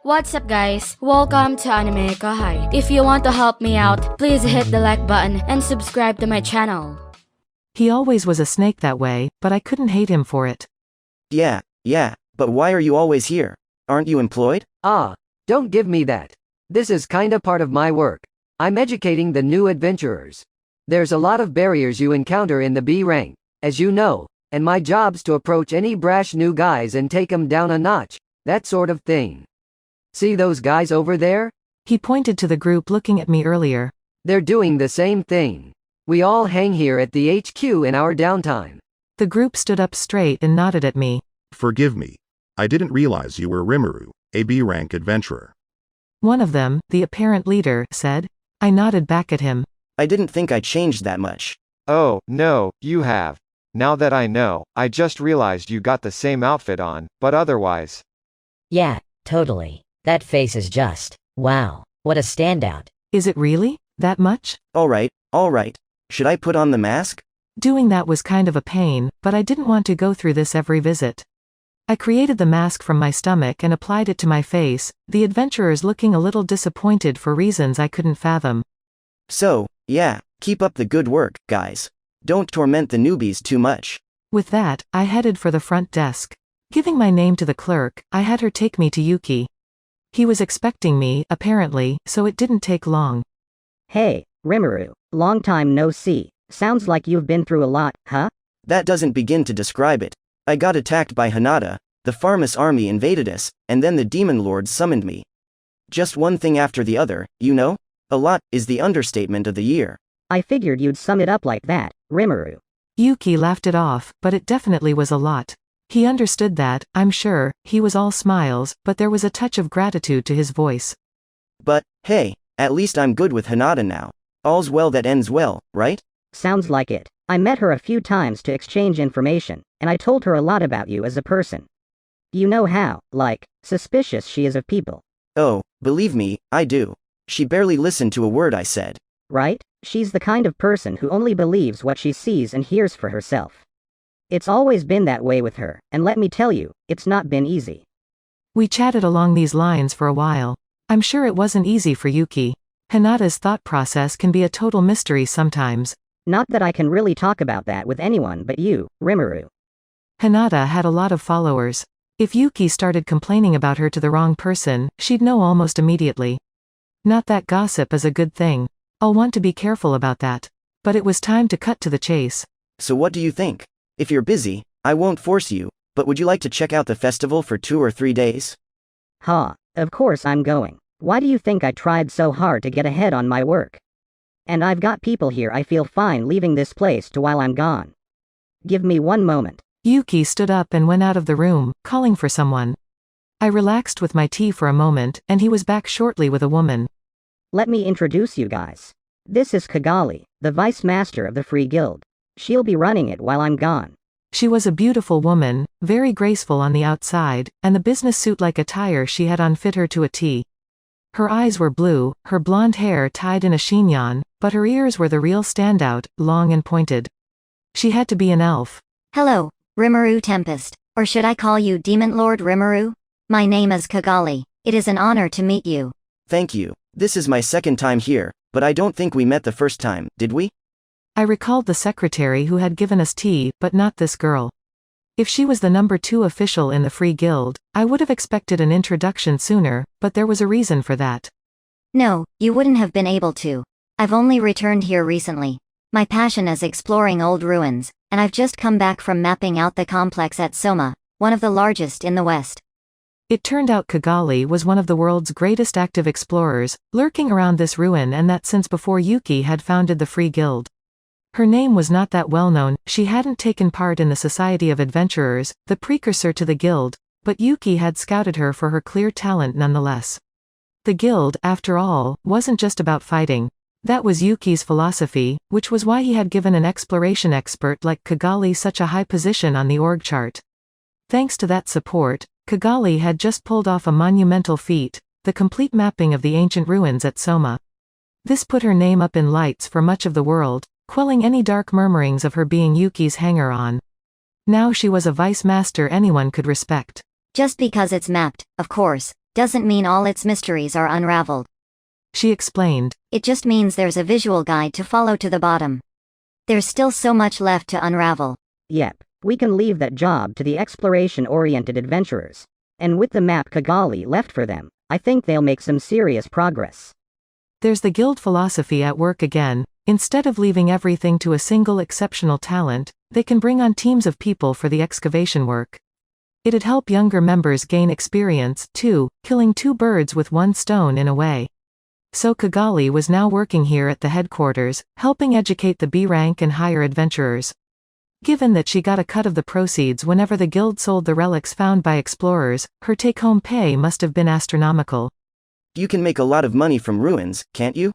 What's up guys, welcome to AnimeKouhai. If you want to help me out, please hit the like button and subscribe to my channel. He always was a snake that way, but I couldn't hate him for it. Yeah, but why are you always here? Aren't you employed? Don't give me that. This is kinda part of my work. I'm educating the new adventurers. There's a lot of barriers you encounter in the B rank, as you know, and my job's to approach any brash new guys and take 'em down a notch, that sort of thing. See those guys over there? He pointed to the group looking at me earlier. They're doing the same thing. We all hang here at the HQ in our downtime. The group stood up straight and nodded at me. Forgive me. I didn't realize you were Rimuru, a B-rank adventurer. One of them, the apparent leader, said. I nodded back at him. I didn't think I changed that much. Oh, no, you have. Now that I know, I just realized you got the same outfit on, but otherwise. Yeah, totally. That face is just, wow, what a standout. Is it really? That much? Alright. Should I put on the mask? Doing that was kind of a pain, but I didn't want to go through this every visit. I created the mask from my stomach and applied it to my face, the adventurers looking a little disappointed for reasons I couldn't fathom. So, yeah, keep up the good work, guys. Don't torment the newbies too much. With that, I headed for the front desk. Giving my name to the clerk, I had her take me to Yuki. He was expecting me, apparently, so it didn't take long. Hey, Rimuru, long time no see. Sounds like you've been through a lot, huh? That doesn't begin to describe it. I got attacked by Hinata, the Pharmus army invaded us, and then the demon lords summoned me. Just one thing after the other, you know? A lot is the understatement of the year. I figured you'd sum it up like that, Rimuru. Yuki laughed it off, but it definitely was a lot. He understood that, I'm sure, he was all smiles, but there was a touch of gratitude to his voice. But, hey, at least I'm good with Hinata now. All's well that ends well, right? Sounds like it. I met her a few times to exchange information, and I told her a lot about you as a person. You know how, suspicious she is of people. Oh, believe me, I do. She barely listened to a word I said. Right? She's the kind of person who only believes what she sees and hears for herself. It's always been that way with her, and let me tell you, it's not been easy. We chatted along these lines for a while. I'm sure it wasn't easy for Yuki. Hinata's thought process can be a total mystery sometimes. Not that I can really talk about that with anyone but you, Rimuru. Hinata had a lot of followers. If Yuki started complaining about her to the wrong person, she'd know almost immediately. Not that gossip is a good thing. I'll want to be careful about that. But it was time to cut to the chase. So what do you think? If you're busy, I won't force you, but would you like to check out the festival for 2 or 3 days? Of course I'm going. Why do you think I tried so hard to get ahead on my work? And I've got people here I feel fine leaving this place to while I'm gone. Give me one moment. Yuki stood up and went out of the room, calling for someone. I relaxed with my tea for a moment, and he was back shortly with a woman. Let me introduce you guys. This is Kagali, the vice master of the Free Guild. She'll be running it while I'm gone. She was a beautiful woman, very graceful on the outside, and the business suit-like attire she had on fit her to a T. Her eyes were blue, her blonde hair tied in a chignon, but her ears were the real standout, long and pointed. She had to be an elf. Hello, Rimuru Tempest, or should I call you Demon Lord Rimuru? My name is Kagali. It is an honor to meet you. Thank you. This is my second time here, but I don't think we met the first time, did we? I recalled the secretary who had given us tea, but not this girl. If she was the number 2 official in the Free Guild, I would have expected an introduction sooner, but there was a reason for that. No, you wouldn't have been able to. I've only returned here recently. My passion is exploring old ruins, and I've just come back from mapping out the complex at Soma, one of the largest in the West. It turned out Kagali was one of the world's greatest active explorers, lurking around this ruin, and that since before Yuki had founded the Free Guild. Her name was not that well known, she hadn't taken part in the Society of Adventurers, the precursor to the Guild, but Yuki had scouted her for her clear talent nonetheless. The Guild, after all, wasn't just about fighting. That was Yuki's philosophy, which was why he had given an exploration expert like Kagali such a high position on the org chart. Thanks to that support, Kagali had just pulled off a monumental feat, the complete mapping of the ancient ruins at Soma. This put her name up in lights for much of the world, quelling any dark murmurings of her being Yuki's hanger-on. Now she was a vice master anyone could respect. Just because it's mapped, of course, doesn't mean all its mysteries are unraveled. She explained. It just means there's a visual guide to follow to the bottom. There's still so much left to unravel. Yep, we can leave that job to the exploration-oriented adventurers. And with the map Kagali left for them, I think they'll make some serious progress. There's the guild philosophy at work again. Instead of leaving everything to a single exceptional talent, they can bring on teams of people for the excavation work. It'd help younger members gain experience, too, killing two birds with one stone in a way. So Kagali was now working here at the headquarters, helping educate the B rank and higher adventurers. Given that she got a cut of the proceeds whenever the guild sold the relics found by explorers, her take-home pay must have been astronomical. You can make a lot of money from ruins, can't you?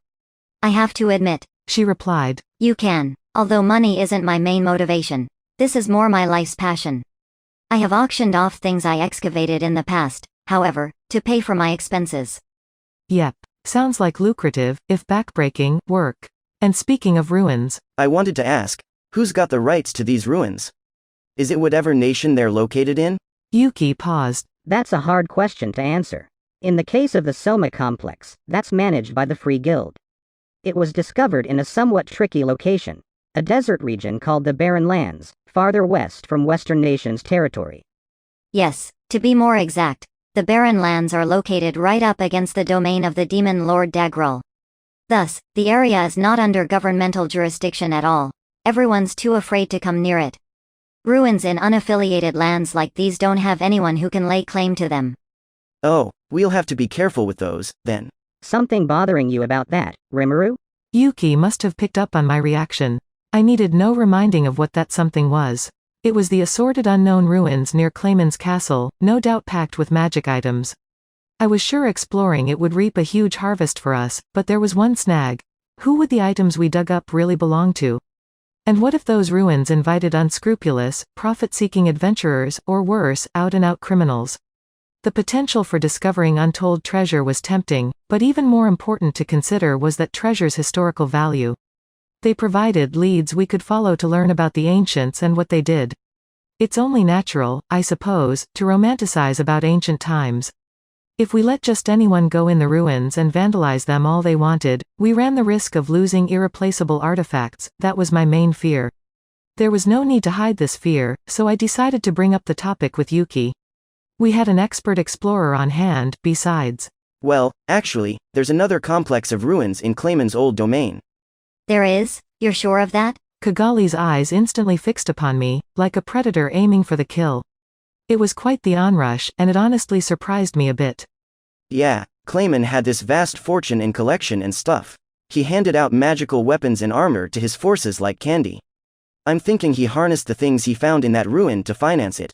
I have to admit. She replied. You can, although money isn't my main motivation. This is more my life's passion. I have auctioned off things I excavated in the past, however, to pay for my expenses. Yep. Sounds like lucrative, if backbreaking, work. And speaking of ruins, I wanted to ask, who's got the rights to these ruins? Is it whatever nation they're located in? Yuki paused. That's a hard question to answer. In the case of the Soma complex, that's managed by the Free Guild. It was discovered in a somewhat tricky location, a desert region called the Barren Lands, farther west from Western Nations territory. Yes, to be more exact, the Barren Lands are located right up against the domain of the demon lord Dagrul. Thus, the area is not under governmental jurisdiction at all. Everyone's too afraid to come near it. Ruins in unaffiliated lands like these don't have anyone who can lay claim to them. Oh, we'll have to be careful with those, then. Something bothering you about that, Rimuru? Yuki must have picked up on my reaction. I needed no reminding of what that something was. It was the assorted unknown ruins near Clayman's castle, no doubt packed with magic items. I was sure exploring it would reap a huge harvest for us, but there was one snag. Who would the items we dug up really belong to? And what if those ruins invited unscrupulous, profit-seeking adventurers, or worse, out-and-out criminals? The potential for discovering untold treasure was tempting, but even more important to consider was that treasure's historical value. They provided leads we could follow to learn about the ancients and what they did. It's only natural, I suppose, to romanticize about ancient times. If we let just anyone go in the ruins and vandalize them all they wanted, we ran the risk of losing irreplaceable artifacts. That was my main fear. There was no need to hide this fear, so I decided to bring up the topic with Yuki. We had an expert explorer on hand, besides. Well, actually, there's another complex of ruins in Clayman's old domain. There is? You're sure of that? Kagali's eyes instantly fixed upon me, like a predator aiming for the kill. It was quite the onrush, and it honestly surprised me a bit. Yeah, Clayman had this vast fortune in collection and stuff. He handed out magical weapons and armor to his forces like candy. I'm thinking he harnessed the things he found in that ruin to finance it.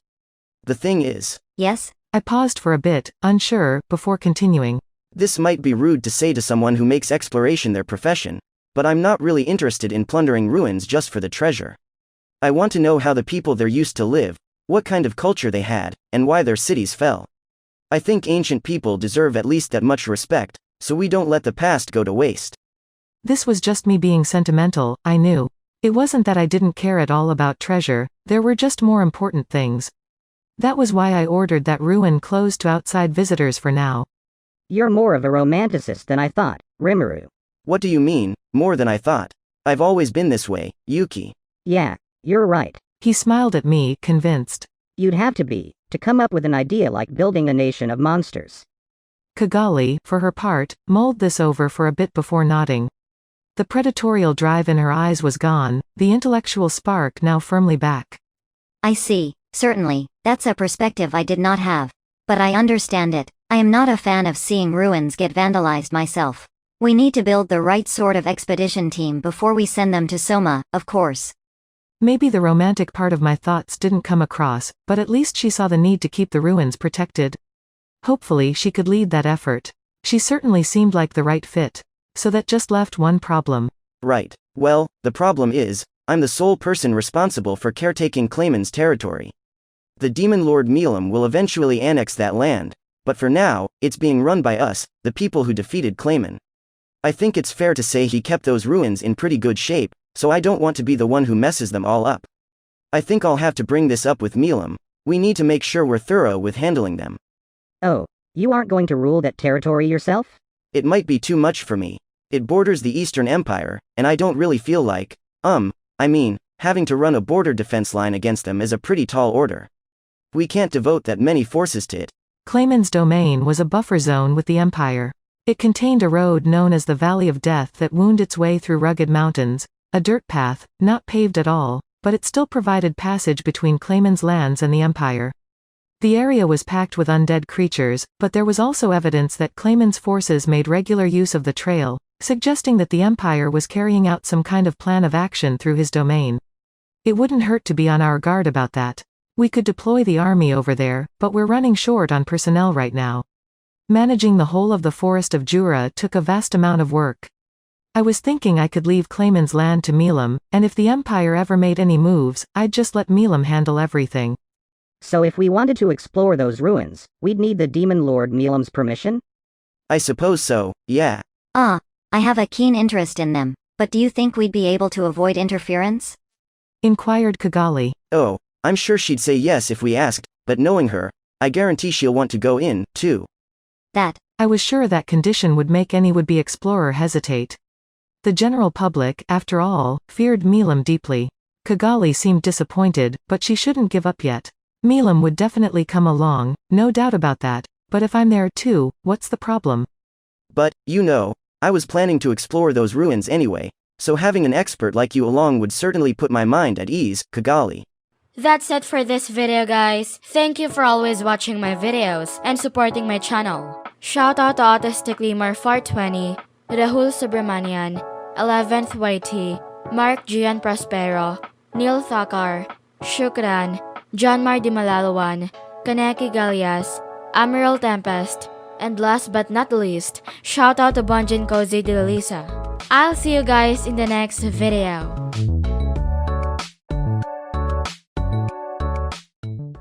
The thing is... Yes? I paused for a bit, unsure, before continuing. This might be rude to say to someone who makes exploration their profession, but I'm not really interested in plundering ruins just for the treasure. I want to know how the people there used to live, what kind of culture they had, and why their cities fell. I think ancient people deserve at least that much respect, so we don't let the past go to waste. This was just me being sentimental, I knew. It wasn't that I didn't care at all about treasure, there were just more important things. That was why I ordered that ruin closed to outside visitors for now. You're more of a romanticist than I thought, Rimuru. What do you mean, more than I thought? I've always been this way, Yuki. Yeah, you're right. He smiled at me, convinced. You'd have to be, to come up with an idea like building a nation of monsters. Kagali, for her part, mulled this over for a bit before nodding. The predatorial drive in her eyes was gone, the intellectual spark now firmly back. I see, certainly, that's a perspective I did not have. But I understand it. I am not a fan of seeing ruins get vandalized myself. We need to build the right sort of expedition team before we send them to Soma, of course. Maybe the romantic part of my thoughts didn't come across, but at least she saw the need to keep the ruins protected. Hopefully she could lead that effort. She certainly seemed like the right fit. So that just left one problem. Right. Well, the problem is, I'm the sole person responsible for caretaking Clayman's territory. The Demon Lord Milam will eventually annex that land, but for now, it's being run by us, the people who defeated Clayman. I think it's fair to say he kept those ruins in pretty good shape, so I don't want to be the one who messes them all up. I think I'll have to bring this up with Milam. We need to make sure we're thorough with handling them. Oh, You aren't going to rule that territory yourself? It might be too much for me. It borders the Eastern Empire, and I don't really feel like, having to run a border defense line against them is a pretty tall order. We can't devote that many forces to it. Clayman's domain was a buffer zone with the Empire. It contained a road known as the Valley of Death that wound its way through rugged mountains, a dirt path, not paved at all, but it still provided passage between Clayman's lands and the Empire. The area was packed with undead creatures, but there was also evidence that Clayman's forces made regular use of the trail, suggesting that the Empire was carrying out some kind of plan of action through his domain. It wouldn't hurt to be on our guard about that. We could deploy the army over there, but we're running short on personnel right now. Managing the whole of the forest of Jura took a vast amount of work. I was thinking I could leave Clayman's land to Milam, and if the Empire ever made any moves, I'd just let Milam handle everything. So if we wanted to explore those ruins, we'd need the Demon Lord Milam's permission? I suppose so, yeah. I have a keen interest in them, but do you think we'd be able to avoid interference? Inquired Kagali. Oh, I'm sure she'd say yes if we asked, but knowing her, I guarantee she'll want to go in, too. I was sure that condition would make any would-be explorer hesitate. The general public, after all, feared Milam deeply. Kagali seemed disappointed, but she shouldn't give up yet. Milam would definitely come along, no doubt about that, but if I'm there too, what's the problem? But, I was planning to explore those ruins anyway, so having an expert like you along would certainly put my mind at ease, Kagali. That's it for this video, guys. Thank you for always watching my videos and supporting my channel. Shoutout to AutisticLemer 420, Rahul Subramanian, 11th YT, Mark Gian Prospero, Neil Thakar, Shukran, John Mar Di Malalawan, Kaneki Galias, Amiral Tempest, and last but not least, shoutout to Bonjin Cozy de Lisa. I'll see you guys in the next video.